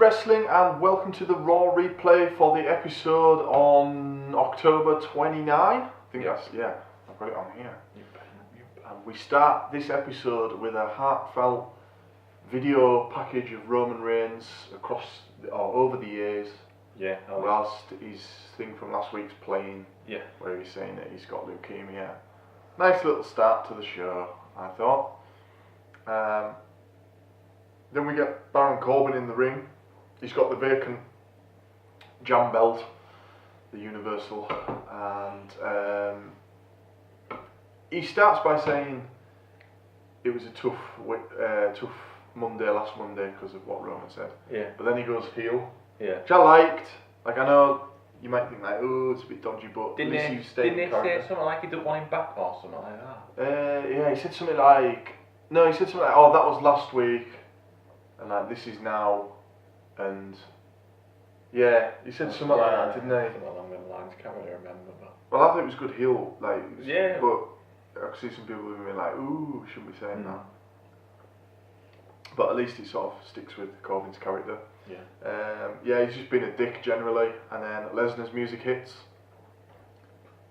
wrestling and welcome to the Raw replay for the episode on October 29. I think that's, yeah, I've got it on here. And we start this episode with a heartfelt video package of Roman Reigns across or over the years. Yeah. Whilst his thing from last week's playing, where he's saying that he's got leukemia. Nice little start to the show, I thought. Then we get Baron Corbin in the ring. He's got the vacant jam belt, the Universal, and he starts by saying it was a tough Monday, last Monday, because of what Roman said. Yeah. But then he goes heel, which I liked. Like, I know you might think like, oh, it's a bit dodgy, but didn't at least he stayed in they character. say something like he didn't want him back or something like that? Yeah, he said something like, oh, that was last week, and like, this is now, and yeah, he said something like that, didn't he? Something along those lines, can't really remember. But Well, I thought it was good heel, like, yeah. But I see some people who are like, ooh, shouldn't be saying that. But at least it sort of sticks with Corbin's character. Yeah. He's just been a dick generally, and then Lesnar's music hits.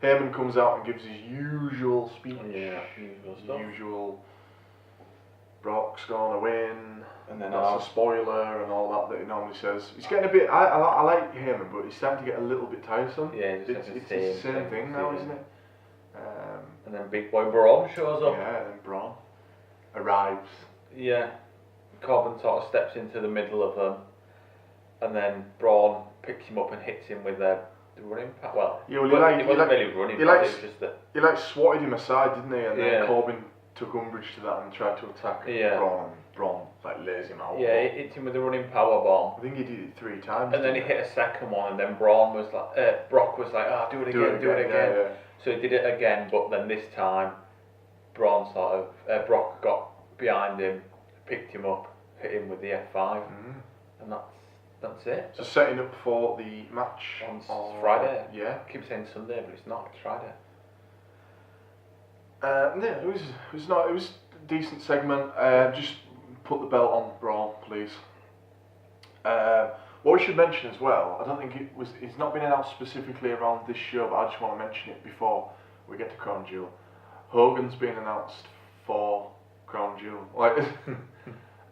Heyman comes out and gives his usual speech. Yeah, usual stuff. Usual, Brock's gonna win, And then that's a spoiler and all that he normally says. He's getting a bit, I like Heyman, but he's starting to get a little bit tiresome. Yeah, it's the same thing now, isn't it? And then Big Boy Braun shows up. Yeah, and then Braun arrives. Yeah. Corbin sort of steps into the middle of them, and then Braun picks him up and hits him with the running pass. Well, Yeah, well, it wasn't really running pass, it was just the... He like swatted him aside, didn't he? And then Yeah. Corbin took umbrage to that and tried to attack Braun. Braun like lays him out. Yeah, he hit him with a running power bomb. I think he did it 3 times. And then he hit a second one, and then Braun was like, Brock was like, do it again. Yeah. So he did it again, but then this time, Braun Brock got behind him, picked him up, hit him with the F5, and that's it. So setting up for the match on Friday. Yeah. I keep saying Sunday, but it's not. It's Friday. It was a decent segment. Just put the belt on Braun, please. What we should mention as well, I don't think it's not been announced specifically around this show, but I just want to mention it before we get to Crown Jewel. Hogan's been announced for Crown Jewel, like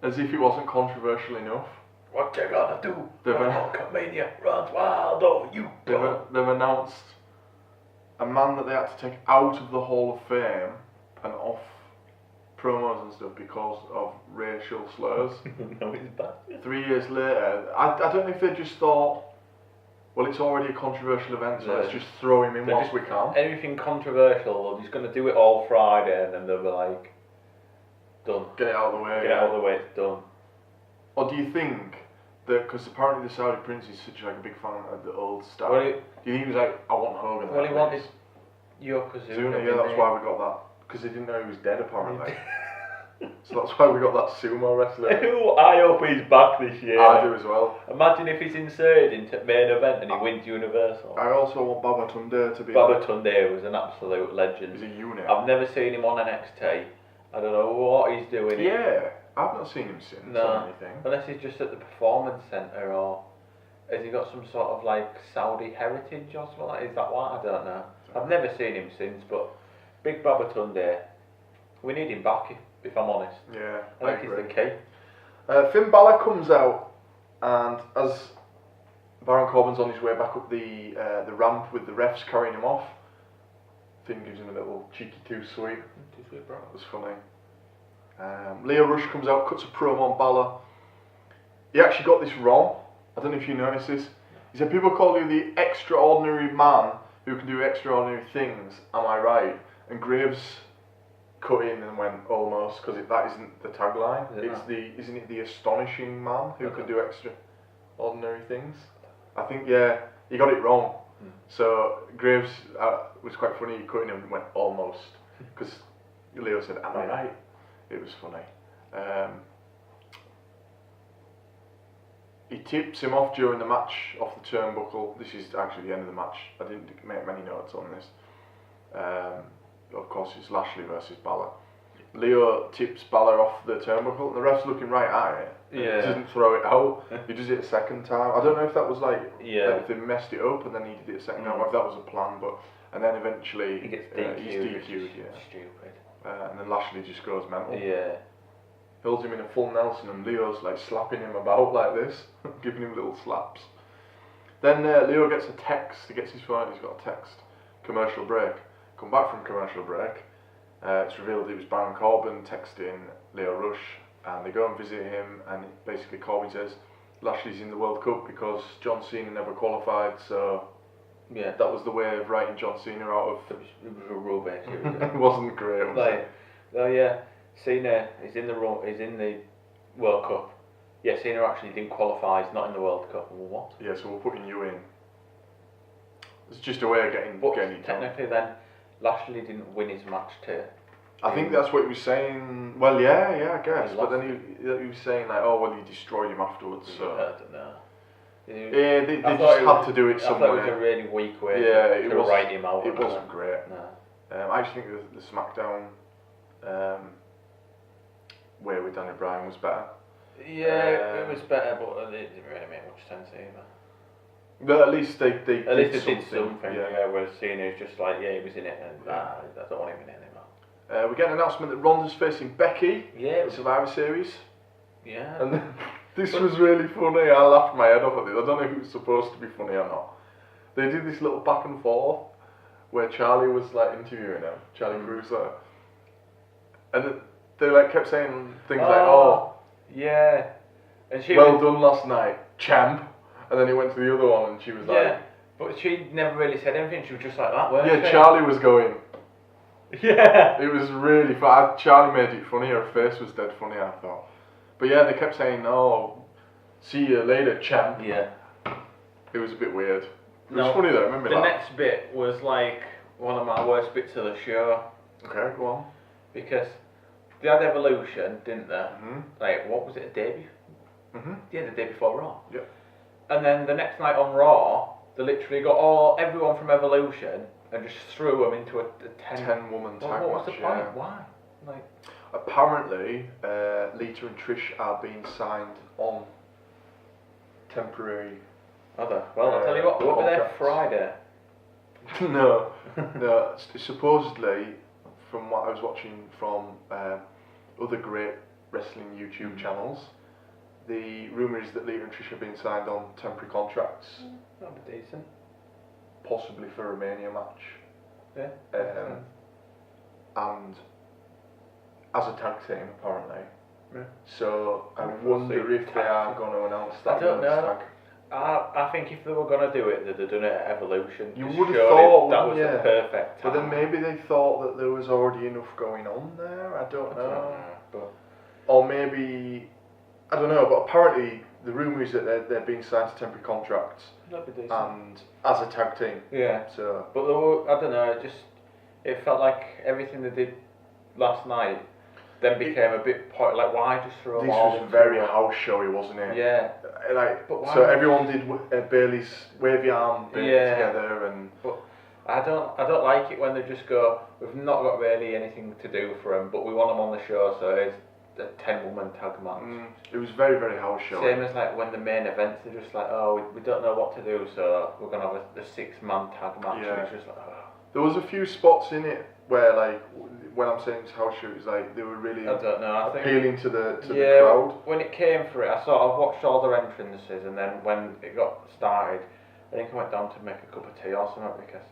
as if it wasn't controversial enough. What you gonna do? Hulkamania runs wild over you. They've announced a man that they had to take out of the Hall of Fame and off promos and stuff because of racial slurs. No, he's back. 3 years later, I don't know if they just thought, well, it's already a controversial event, so let's just throw him in whilst we can. Anything controversial, he's going to do it all Friday, and then they'll be like, done. Get it out of the way. Get it out of the way, it's done. Or do you think that, because apparently the Saudi Prince is such like a big fan of the old style, Well, do you think he was like, I want Hogan? Well, he wanted Yokozuna. Yeah, that's why we got that. Because they didn't know he was dead, apparently. So that's why we got that sumo wrestler. I hope he's back this year. I do as well. Imagine if he's inserted into main event and he wins Universal. I also want Baba Tunde to be. Baba Tunde was an absolute legend. He's a unit. I've never seen him on NXT. I don't know what he's doing. Yeah, I've not seen him since or anything. Unless he's just at the Performance Centre, or has he got some sort of like Saudi heritage or something like that? Is that why? I don't know. I've never seen him since, but Big Baba Tunde, we need him back if I'm honest. Yeah, I think he's the key. Finn Balor comes out, and as Baron Corbin's on his way back up the ramp with the refs carrying him off, Finn gives him a little cheeky too sweet. Too sweet, bro. That was funny. Leo Rush comes out, cuts a promo on Balor. He actually got this wrong. I don't know if you noticed this. He said, people call you the extraordinary man who can do extraordinary things. Am I right? And Graves cut in and went almost, because that isn't the tagline. Isn't it the astonishing man who can do extraordinary things? I think he got it wrong. So Graves was quite funny. He cut in and went almost, because Leo said, "Am I right?" It was funny. He tips him off during the match off the turnbuckle. This is actually the end of the match. I didn't make many notes on this. Of course, it's Lashley versus Balor. Leo tips Balor off the turnbuckle, and the ref's looking right at it. Yeah. He doesn't throw it out. He does it a second time. I don't know if that was like Yeah. if they messed it up and then he did it a second time, or if that was a plan. But and then eventually He gets he's DQ'd. DQ'd. Yeah. Stupid. And then Lashley just goes mental. Yeah. Holds him in a full Nelson, and Leo's like slapping him about like this, giving him little slaps. Then Leo gets a text. He gets his phone. He's got a text. Commercial break. Come back from commercial break. It's revealed it was Baron Corbin texting Leo Rush, and they go and visit him, and basically Corbin says Lashley's in the World Cup because John Cena never qualified, so Yeah. that was the way of writing John Cena out of. It was a rubbish. It wasn't great. Was Like, oh yeah, Cena is in the World Cup. Yeah, Cena actually didn't qualify. He's not in the World Cup. Well, what? Yeah, so we're putting you in. It's just a way of getting But you done. technically, then Lashley didn't win his match too. I think that's what he was saying. Well, yeah, I guess. He But lost then he was saying like, oh well, you destroyed him afterwards. So I don't know. yeah, they I just thought had to do it I thought it was a somewhere. really weak way Yeah, to write him out. It wasn't great. No. I just think the SmackDown way with Daniel Bryan was better. Yeah, it was better, but it didn't really make much sense either. But at least they At least they did something. Yeah. Yeah, whereas Cena's just like, yeah, he was in it, and I don't want him in it anymore. We get an announcement that Ronda's facing Becky Yeah, in Survivor Series. yeah. And this was really funny. I laughed my head off at this. I don't know if it was supposed to be funny or not. They did this little back and forth where Charlie was like interviewing her, Charlie Cruiser, and they like kept saying things like, "Oh, yeah," and she well was, done last night, champ." And then he went to the other one, and she was yeah, like, but she never really said anything. She was just like that. Weren't "Yeah." she? Charlie was going. Yeah. It was really fun. Charlie made it funny. Her face was dead funny, I thought. But yeah, they kept saying, "Oh, see you later, champ." Yeah. It was a bit weird. It was No, funny though. Remember the that? next bit was like one of my worst bits of the show Okay, go on. because they had Evolution, didn't they? Mhm. Like, what was it, a day before? Mhm. Yeah, the day before Raw. Yeah. And then the next night on Raw, they literally got everyone from Evolution and just threw them into a 10-woman 10-woman tag What was the match. point? Yeah. Why? Like, Apparently, Lita and Trish are being signed on temporary. other. Well, I'll tell you what, we'll be there Friday. No. Supposedly, from what I was watching from other great wrestling YouTube channels, the rumour is that Lita and Trish are being signed on temporary contracts, That'll be decent. possibly for a Mania match. Yeah. And as a tag team, apparently. Yeah. So I We'll wonder see. if they are going to announce that. I don't women's know. tag. I think if they were going to do it, they'd have done it at Evolution. You Just would have surely thought, that was yeah. the perfect But time. then maybe they thought that there was already enough going on there. I don't know. But Or maybe, I don't know. But apparently the rumour is that they're being signed to temporary contracts that'd be decent. and as a tag team. Yeah. So But there were, I don't know, it felt like everything they did last night then became a bit like, why just throw them this all was into very one? house showy, wasn't it? Yeah. Like, But why so not? everyone did Bailey's wavy arm bit Yeah. together, and I don't like it when they just go, we've not got really anything to do for them, but we want them on the show, so it's a 10-woman tag match. it was very, very house showy. Same as like when the main events are just like, oh, we don't know what to do, so we're going to have a 6-man tag match, Yeah. and it's just like, oh. There was a few spots in it where, like, when I'm saying it's house show, it's like they were really I don't know, I think... appealing to the Yeah, crowd. when it came for it, I sort of watched all their entrances, and then when it got started, I think I went down to make a cup of tea or something because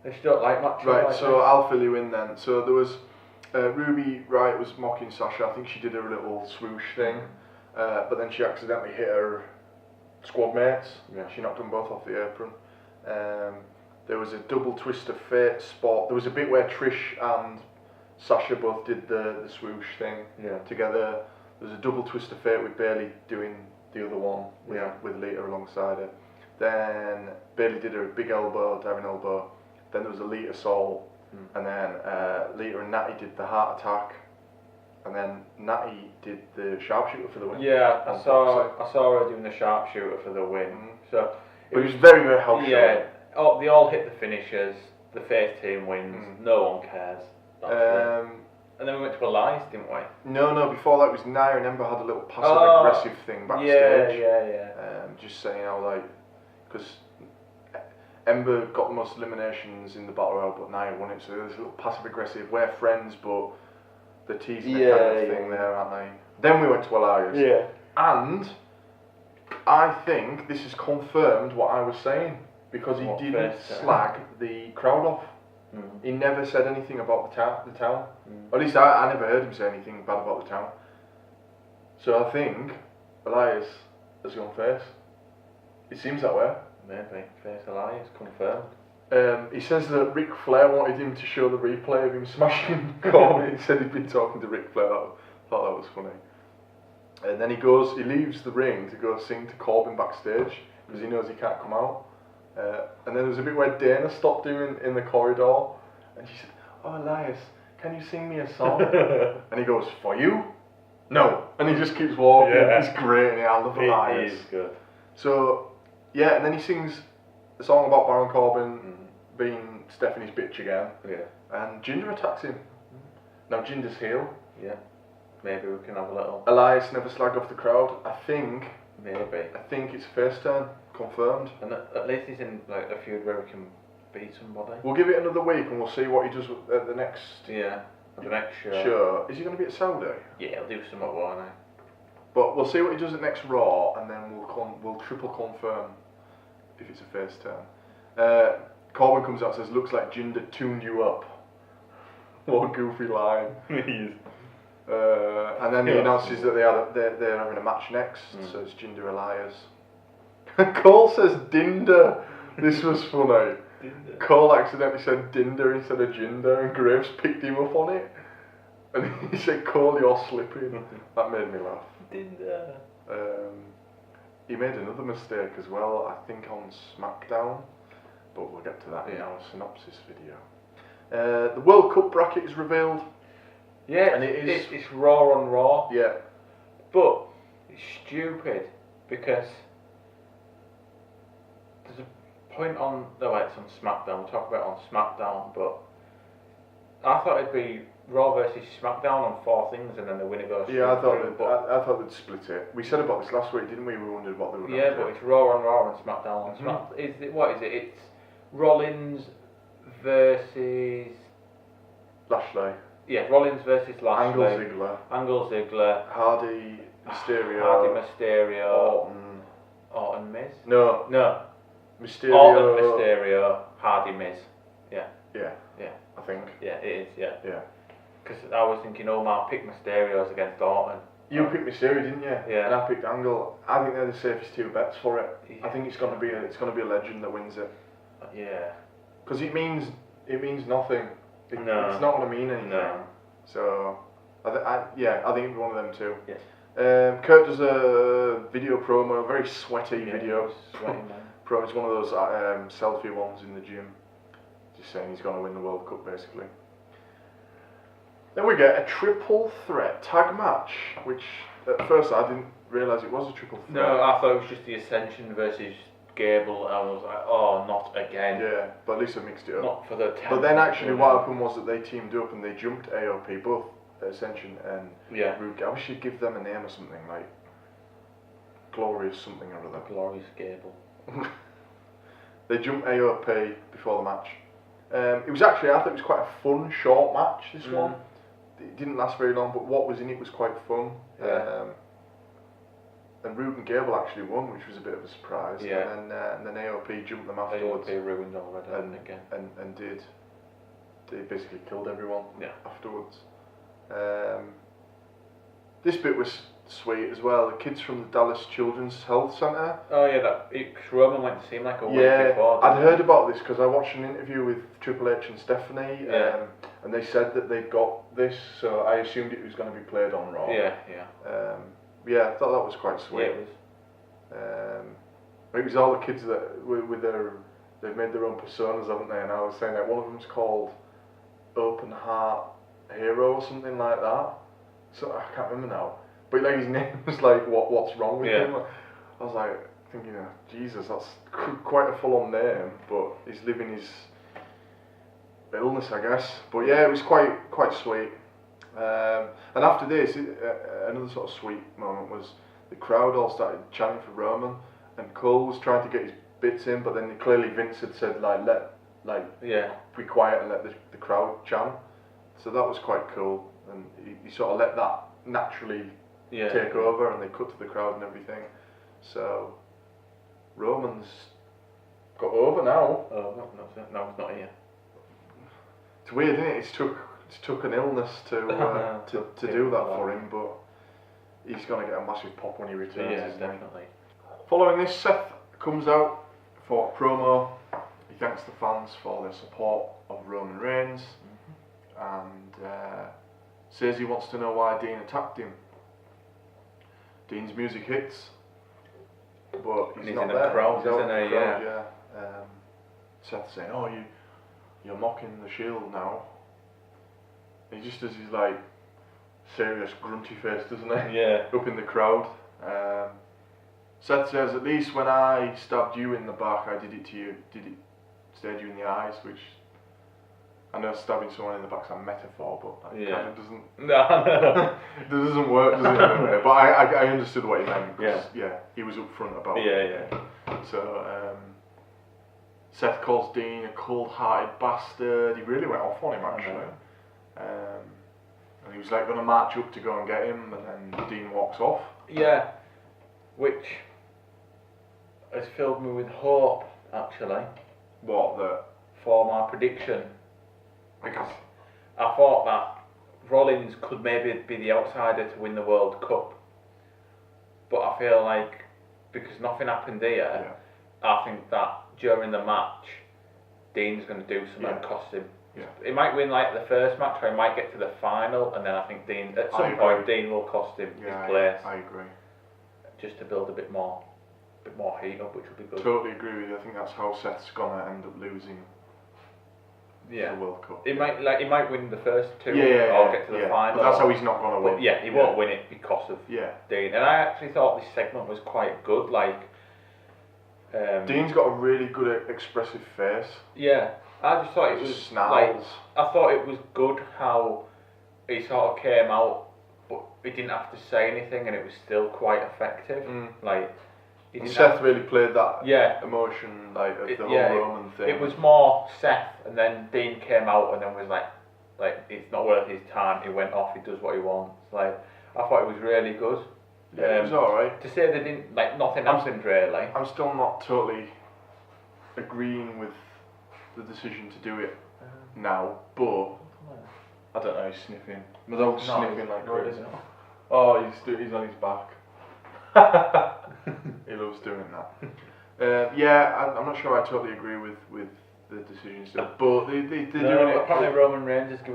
they just don't like much. Right, like so this. I'll fill you in then. So there was Ruby Riott was mocking Sasha. I think she did her little swoosh thing, but then she accidentally hit her squad mates. Yeah. She knocked them both off the apron. There was a double twist of fate spot. There was a bit where Trish and Sasha both did the swoosh thing together. There was a double twist of fate with Bailey doing the other one with Lita alongside her. Then Bailey did her big elbow, diving elbow. Then there was a Lita salt, and then Lita and Natty did the heart attack, and then Natty did the sharpshooter for the win. Yeah, I saw her doing the sharpshooter for the win. So But it was very, very helpful. yeah. Oh, they all hit the finishers. The face team wins. No one cares. That's And then we went to Elias, didn't we? No, before that was Nia and Ember had a little passive aggressive thing backstage. Yeah. Just saying how, like, because Ember got the most eliminations in the Battle Royale, but Nia won it, so there's a little passive aggressive, we're friends, but they're teasing the kind of thing there, aren't they? Then we went to Elias. Yeah. And I think this has confirmed what I was saying, because he didn't slag the crowd off. He never said anything about the town. Or at least I never heard him say anything bad about the town. So I think Elias has gone face. It seems that way. Maybe. Face Elias, confirmed. He says that Ric Flair wanted him to show the replay of him smashing Corbin. He said he'd been talking to Ric Flair. I thought that was funny. And then he leaves the ring to go sing to Corbin backstage, because he knows he can't come out. And then there was a bit where Dana stopped him in the corridor, and she said, "Oh, Elias, can you sing me a song?" And he goes, "For you? No." And he just keeps walking. Yeah. It's great, and I love Elias. He is good. So, yeah, and then he sings a song about Baron Corbin being Stephanie's bitch again. Yeah. And Jinder attacks him. Now Jinder's heel. Yeah. Maybe we can have a little. Elias never slagged off the crowd. I think it's first turn. Confirmed. And at least he's in like a feud where he can beat somebody. We'll give it another week and we'll see what he does at the next. Yeah. At the next show. Sure. Is he going to be at Saudi? Yeah, he'll do something, won't he? But we'll see what he does at next Raw, and then we'll triple confirm if it's a first turn. Corbin comes out and says, "Looks like Jinder tuned you up." What a goofy line. He is. And then he announces that they're having a match next, so it's Jinder Elias. Cole says Dinder. This was funny. Dinder. Cole accidentally said Dinder instead of Jinder, and Graves picked him up on it. And he said, "Cole, you're slipping." That made me laugh. Dinder. He made another mistake as well, I think on SmackDown, but we'll get to that in our synopsis video. The World Cup bracket is revealed. Yeah, and it's Raw on Raw. Yeah. But it's stupid because there's a point on. No, wait, it's on SmackDown. We'll talk about it on SmackDown, but I thought it'd be Raw versus SmackDown on 4 things, and then the winner goes. Yeah, I thought they'd split it. We said about this last week, didn't we? We wondered what they were going to do. Yeah, but it's Raw on Raw and SmackDown on SmackDown. What is it? It's Rollins versus Lashley. Yeah, Rollins versus Lashley. Angle Ziggler. Hardy Mysterio. Orton Miz. No. Mysterio. Orton Mysterio. Hardy Miz. Yeah. I think. Yeah, it is. Yeah. Yeah. Because I was thinking Omar picked Mysterios against Orton. You picked Mysterio, didn't you? Yeah. And I picked Angle. I think they're the safest 2 bets for it. Yeah. I think it's going to be a legend that wins it. Yeah. Because it means nothing. It's not going to mean anything. No. So, I think it'd be one of them too. Yes. Kurt does a video promo, a very sweaty video. Sweaty man. Promo. It's one of those selfie ones in the gym. Just saying he's going to win the World Cup, basically. Then we get a triple threat tag match, which at first I didn't realise it was a triple threat. No, I thought it was just the Ascension versus Gable, and I was like, oh, not again. Yeah, but at least I mixed it up. Not for the tag. But then actually what happened was that they teamed up and they jumped AOP, both Ascension and Rude. I wish you'd give them a name or something, like Glorious something or other. Glorious Gable. They jumped AOP before the match. It was actually, I thought it was quite a fun, short match, this one. It didn't last very long, but what was in it was quite fun. Yeah. And Rude and Gable actually won, which was a bit of a surprise. Yeah. And then AOP jumped them afterwards. AOP ruined already again. And they basically killed everyone afterwards. This bit was sweet as well. The kids from the Dallas Children's Health Centre. Oh yeah, Roman went to see him like a week before. I'd heard about this because I watched an interview with Triple H and Stephanie, Yeah. and they said that they'd got this, so I assumed it was going to be played on Raw. Yeah. Yeah, I thought that was quite sweet. Yeah, it was. It was all the kids that with they've made their own personas, haven't they? And I was saying that one of them's called Open Heart Hero or something like that. So I can't remember now. But like his name was like what's wrong with him? I was like thinking, Jesus, that's quite a full-on name. But he's living his illness, I guess. But yeah, it was quite sweet. And after this, another sort of sweet moment was the crowd all started chanting for Roman, and Cole was trying to get his bits in, but then clearly Vince had said be quiet and let the crowd chant. So that was quite cool, and he sort of let that naturally take over, and they cut to the crowd and everything. So Roman's got over now. Oh, no, it's not here. It's weird, isn't it? It's took an illness to do that for him, but he's gonna get a massive pop when he returns. Yeah, definitely. Following this, Seth comes out for a promo. He thanks the fans for their support of Roman Reigns, and says he wants to know why Dean attacked him. Dean's music hits, but he's not in there. A crowd, he's out isn't in he? the crowd, yeah. Seth saying, "Oh, you're mocking the Shield now." He just does his like serious grunty face, doesn't he? Yeah. Up in the crowd. Seth says, "At least when I stabbed you in the back, I did it to you. Stared you in the eyes," which I know stabbing someone in the back's a metaphor, but that kind of doesn't. No. It doesn't work, does it? Anyway? But I understood what he meant. Because, he was upfront about it. Yeah. So Seth calls Dean a cold-hearted bastard. He really went off on him actually. And he was like going to march up to go and get him, and then Dean walks off. Yeah, which has filled me with hope, actually. What, for my prediction. because I thought that Rollins could maybe be the outsider to win the World Cup, but I feel like because nothing happened here, I think that during the match, Dean's going to do something and cost him. Yeah. He might win like the first match, or he might get to the final, and then I think Dean, at some point, Dean will cost him his place. I agree. Just to build a bit more heat up, which would be good. Totally agree with you. I think that's how Seth's gonna end up losing the World Cup. He might win the first two, or get to the final. But that's how he's not gonna win. But he won't win it because of Dean. And I actually thought this segment was quite good. Dean's got a really good expressive face. Yeah, I just thought it was snarls. I thought it was good how he sort of came out, but he didn't have to say anything, and it was still quite effective. Seth really played that emotion, of the whole Roman thing. It was more Seth, and then Dean came out, and then was like it's not worth his time. He went off. He does what he wants. I thought it was really good. Yeah, it was alright. To say they didn't nothing happened really. I'm still not totally agreeing with the decision to do it now, but I don't know. He's sniffing. My dog's sniffing like crazy. Oh, he's on his back. He loves doing that. I'm not sure I totally agree with the decision still, but they're doing it. Apparently Roman Reigns just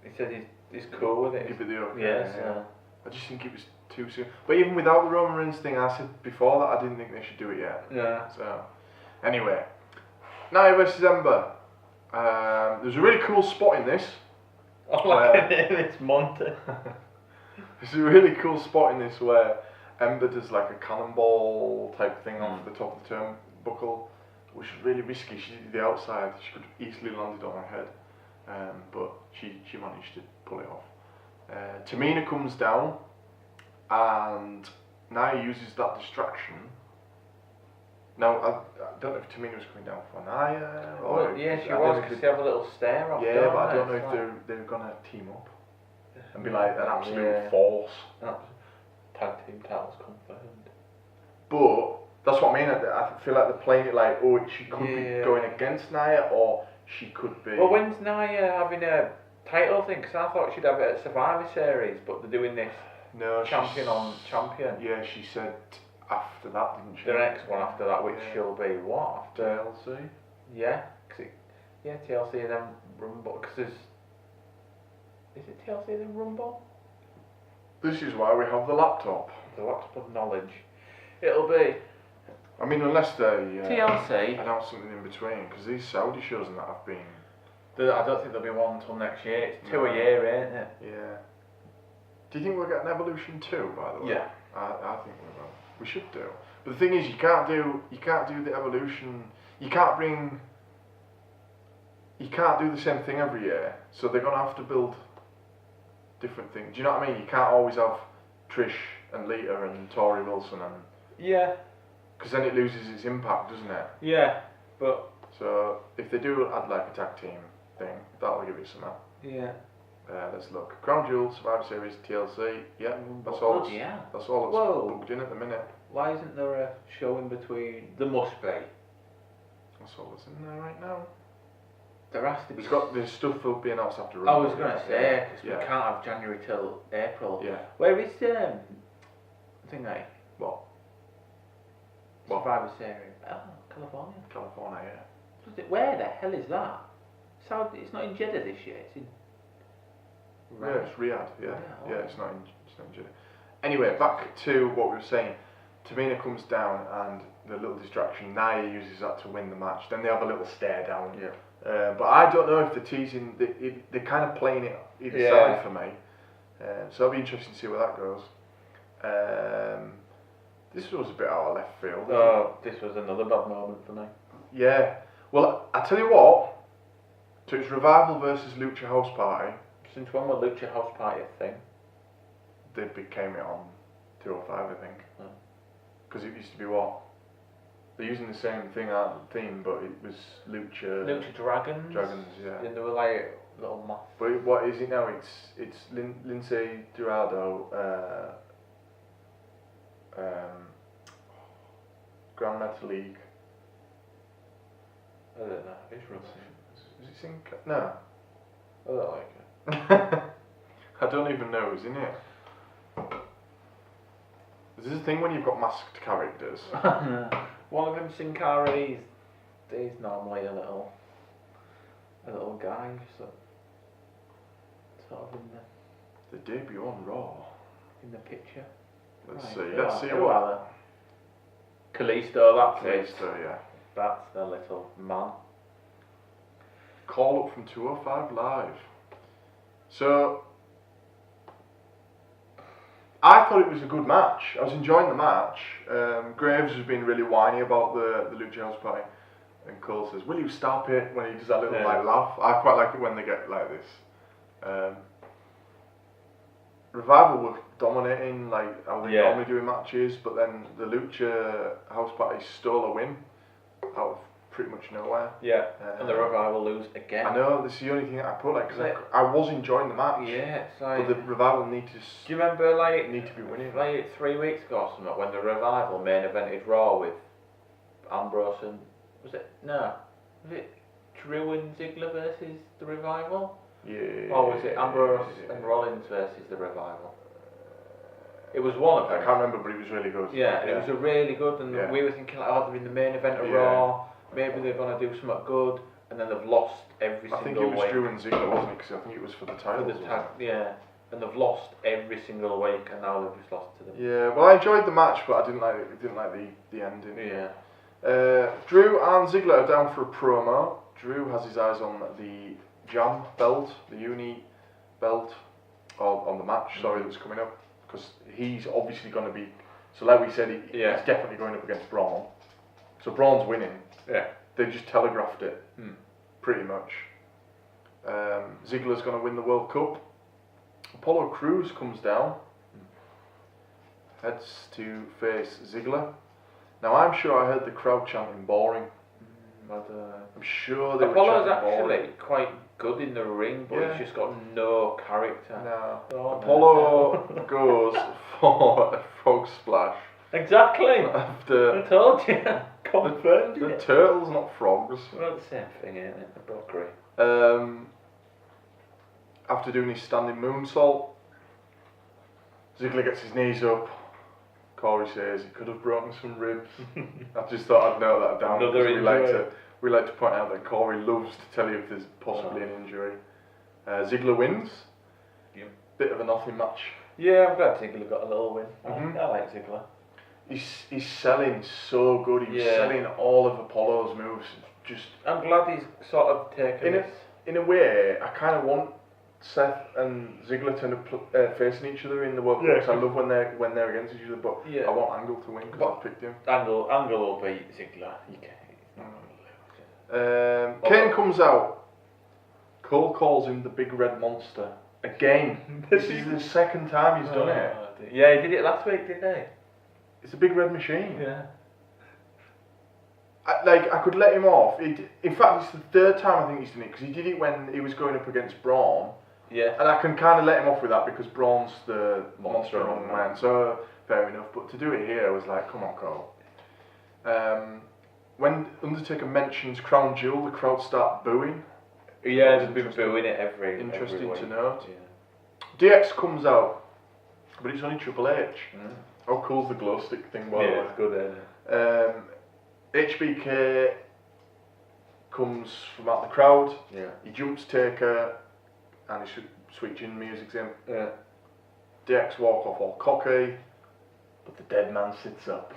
he said he's cool with it. Give it the okay. Yeah. I just think it was too soon. But even without the Roman Reigns thing, I said before that I didn't think they should do it yet. Yeah. So, anyway, Nia versus Ember. There's a really cool spot in this. It's Monty. There's a really cool spot in this where Ember does like a cannonball type thing off the top of the turnbuckle, which is really risky. She did the outside. She could have easily landed on her head, but she managed to pull it off. Tamina comes down, and Nia uses that distraction. Now, I don't know if Tamina was coming down for Nia. She was, because they have a little stare off. Yeah, but I don't know if they're going to team up and be like an absolute force. Tag team titles confirmed. But that's what I mean. I feel like they're playing it like, she could be going against Nia, or she could be. Well, when's Nia having a title thing? Because I thought she'd have it at Survivor Series, but they're doing this champion on champion. Yeah, she said after that, didn't she? The next one after that, which she'll be what? After TLC? Yeah, TLC and then Rumble. Because is it TLC and then Rumble? This is why we have the laptop. The laptop of knowledge. It'll be. I mean, unless they TLC announce something in between, because these Saudi shows and that have been. I don't think there'll be one until next year. It's two a year, ain't it? Yeah. Do you think we'll get an Evolution 2, by the way? Yeah. I think we will. We should do. But the thing is, you can't do the Evolution. You can't do the same thing every year. So they're gonna have to build different things. Do you know what I mean? You can't always have Trish and Lita and Tori Wilson, and Yeah. because then it loses its impact, doesn't it? Yeah. But So if they do add like a tag team thing, that'll give it some. yeah. Let's look. Crown Jewel, Survivor Series, TLC. Yeah, that's all. Bloody hell. That's all that's Whoa. booked in at the minute. Why isn't there a show in between? There must be. That's all that's in there right now. There has to be. There's stuff will be announced after. I was gonna say because Yeah. we can't have January till April. Yeah. Where is thingy? What? What? Survivor Series. Oh, California. California. Yeah. Where the hell is that? It's not in Jeddah this year. It's in. Yeah, it's Riyadh. Yeah. Yeah, Yeah, it's not in Jeddah. Anyway, back to what we were saying. Tamina comes down and the little distraction. Nia uses that to win the match. Then they have a little stare down. Yeah. But I don't know if they're teasing. They're kind of playing it either Yeah. side for me. So it'll be interesting to see where that goes. This was a bit out of left field. Oh, this was another bad moment for me. Yeah. Well, I tell you what. So it's Revival versus Lucha House Party. Since when were Lucha House Party a thing? They became it on 205, I think. Oh. Because it used to be what? They're using the same theme, but it was Lucha Dragons. Dragons, yeah. And they were like little moths. But what is it now? It's Lindsay Dorado, Grand Metalik. I don't know. It's rubbish. Is it Sin? No. I don't like it. I don't even know who's in it. Is this a thing when you've got masked characters? One of them, Sin Cara, he's normally a little guy, sort of The debut on Raw. in the picture. Let's Right, see. who Let's are- see who what. are they? Kalisto, that's it. Kalisto, yeah. That's the little man. Call up from 205 Live. So, I thought it was a good match. I was enjoying the match. Graves has been really whiny about the Lucha House Party. And Cole says, "Will you stop it?" when he does that little like laugh. I quite like it when they get like this. Revival were dominating like how they normally do in matches, but then the Lucha House Party stole a win out of pretty much nowhere. Yeah, and the Revival lose again. I know, this is the only thing I put like, because I was enjoying the match. Yeah, it's like. But the Revival need to. Do you remember need to be winning? Like 3 weeks ago or something when the Revival main evented Raw with Ambrose and was it Drew and Ziggler versus the Revival? Yeah. Or was it Ambrose and Rollins versus the Revival? It was one of them. I can't remember, but it was really good. Yeah, it was a really good, and we were thinking like, oh, they're in the main event of Raw. Maybe they're gonna do something good, and then they've lost every single week. I think it was Drew and Ziggler, wasn't it? Because I think it was for the titles. And they've lost every single week, and now they've just lost to them. Yeah, well, I enjoyed the match, but I didn't like the ending. Yeah. Drew and Ziggler are down for a promo. Drew has his eyes on the Jam belt, the Uni belt, on the match. Sorry, that was coming up, because he's obviously going to be. So, like we said, he's definitely going up against Braun. So Braun's winning. Yeah. They just telegraphed it, pretty much. Ziggler's going to win the World Cup. Apollo Crews comes down, heads to face Ziggler. Now I'm sure I heard the crowd chanting boring. I'm sure they Apollo's were chanting boring. actually quite good in the ring, but he's just got no character. No. Oh, Apollo goes for a frog splash. Exactly. After I told you. Confirmed the it. turtles, not frogs. Well, the same thing, isn't it? The broccoli. After doing his standing moonsault, Ziggler gets his knees up. Corey says he could have broken some ribs. I just thought I'd note that down. Another injury. We like to point out that Corey loves to tell you if there's possibly an injury. Ziggler wins. Yep. Bit of a nothing match. Yeah, I'm glad Ziggler got a little win. Mhm. I like Ziggler. He's selling so good. He's selling all of Apollo's moves. Just I'm glad he's sort of taken this. in a way, I kind of want Seth and Ziggler to end up facing each other in the World Cup. 'Cause I love when they're against each other. But I want Angle to win because I picked him. Angle will beat Ziggler. You can't. He's not going to lose. Kane comes out. Cole calls him the big red monster Again. This is the second time he's done it. Yeah, he did it last week, didn't he? It's a big red machine. Yeah. I could let him off. In fact, it's the third time I think he's done it, because he did it when he was going up against Braun. Yeah. And I can kind of let him off with that because Braun's the monster among man. men, so fair enough. But to do it here, I was like, come on, Cole. When Undertaker mentions Crown Jewel, the crowd start booing. Yeah, they've been booing it every Interesting week. to note. Yeah. DX comes out, but it's only Triple H. How cool's the glow stick thing, by the way? Yeah, it's good, isn't it? HBK comes from out the crowd. Yeah. He jumps Taker, and his sweet chin music's in. Yeah. DX walk off all cocky, but the dead man sits up.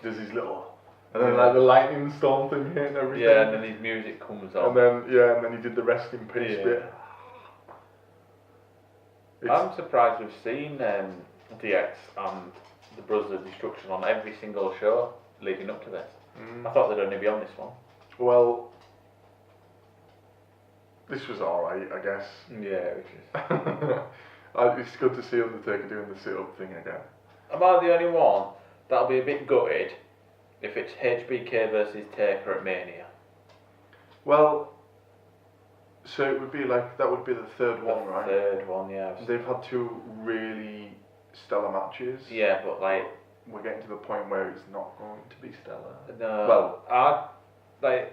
Does his little, and then like the lightning storm thing here and everything. Yeah, and then his music comes on. And then he did the rest in peace bit. I'm surprised we've seen DX and the Brothers of Destruction on every single show leading up to this. I thought they'd only be on this one. Well, this was alright, I guess. Yeah, which is. It's good to see Undertaker doing the sit-up thing again. Am I the only one that'll be a bit gutted if it's HBK versus Taker at Mania? Well, so it would be like, that would be the third one, right? Third one, yeah. They've had two really stellar matches. Yeah, but like... We're getting to the point where it's not going to be stellar. No. Well,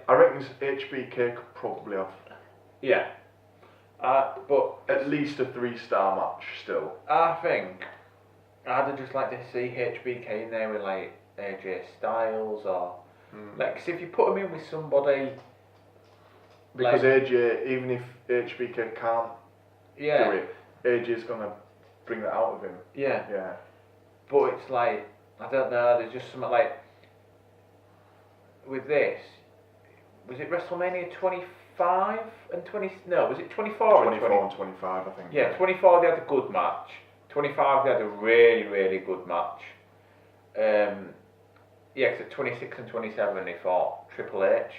I reckon HBK could probably have... Yeah. But... At least a 3-star match still. I think I'd just like to see HBK in there with like AJ Styles or... Like, 'cause if you put him in with somebody... Because like, AJ, even if HBK can't do it, AJ's going to bring that out of him. Yeah. Yeah. But it's like, I don't know, there's just something like, with this, was it WrestleMania 25 and 20, no, was it 24 and 24 and 25, I think. Yeah, 24 they had a good match, 25 they had a really, really good match. Yeah, because at 26 and 27 they fought Triple H.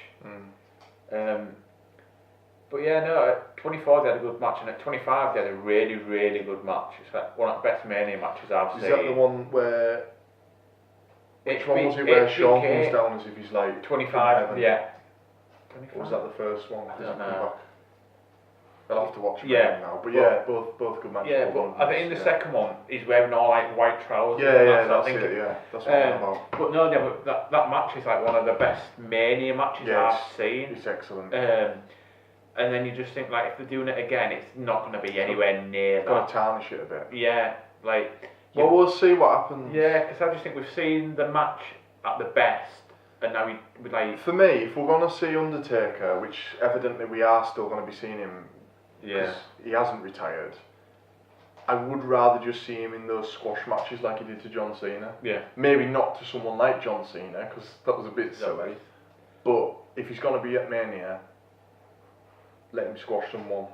But yeah, no, at 24 they had a good match, and at 25 they had a really, really good match. It's like one of the best Mania matches I've seen. Is that the one where... Which one was it where Shawn comes down as if he's like... 25, yeah. 25? Or was that the first one? I don't know. I'll have to watch it now. But yeah, both good matches. Yeah, but I think in the second one, he's wearing all like white trousers. Yeah, that's what I'm about. But no, but that match is like one of the best Mania matches I've seen. It's excellent. And then you just think, like, if they're doing it again, it's not going to be anywhere near that. Got to tarnish it a bit. Yeah, like... Well, we'll see what happens. Yeah, because I just think we've seen the match at the best, and now we like... For me, if we're going to see Undertaker, which evidently we are still going to be seeing him, because he hasn't retired, I would rather just see him in those squash matches like he did to John Cena. Yeah. Maybe not to someone like John Cena, because that was a bit silly. But if he's going to be at Mania... let him squash someone.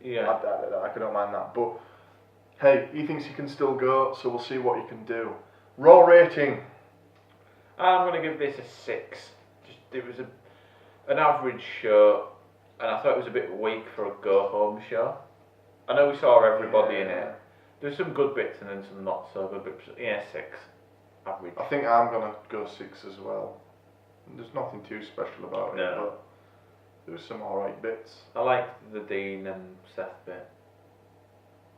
Yeah. I don't mind that. But hey, he thinks he can still go, so we'll see what he can do. Raw rating. I'm going to give this a 6. It was an average show, and I thought it was a bit weak for a go-home show. I know we saw everybody in it. There's some good bits and then some not so good bits. Yeah, 6. Average. I think I'm going to go 6 as well. There's nothing too special about it, but there was some alright bits. I liked the Dean and Seth bit.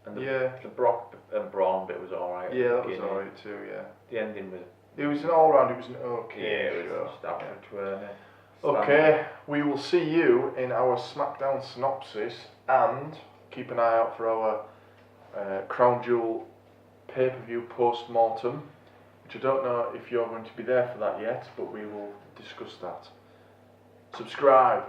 And the Brock and Braun bit was alright. Yeah, that was alright too, yeah. The ending was... It was an all-round, it was an okay show. Yeah, it was just average, weren't it? Okay, we will see you in our SmackDown synopsis, and keep an eye out for our Crown Jewel pay-per-view post-mortem, which I don't know if you're going to be there for that yet, but we will discuss that. Subscribe.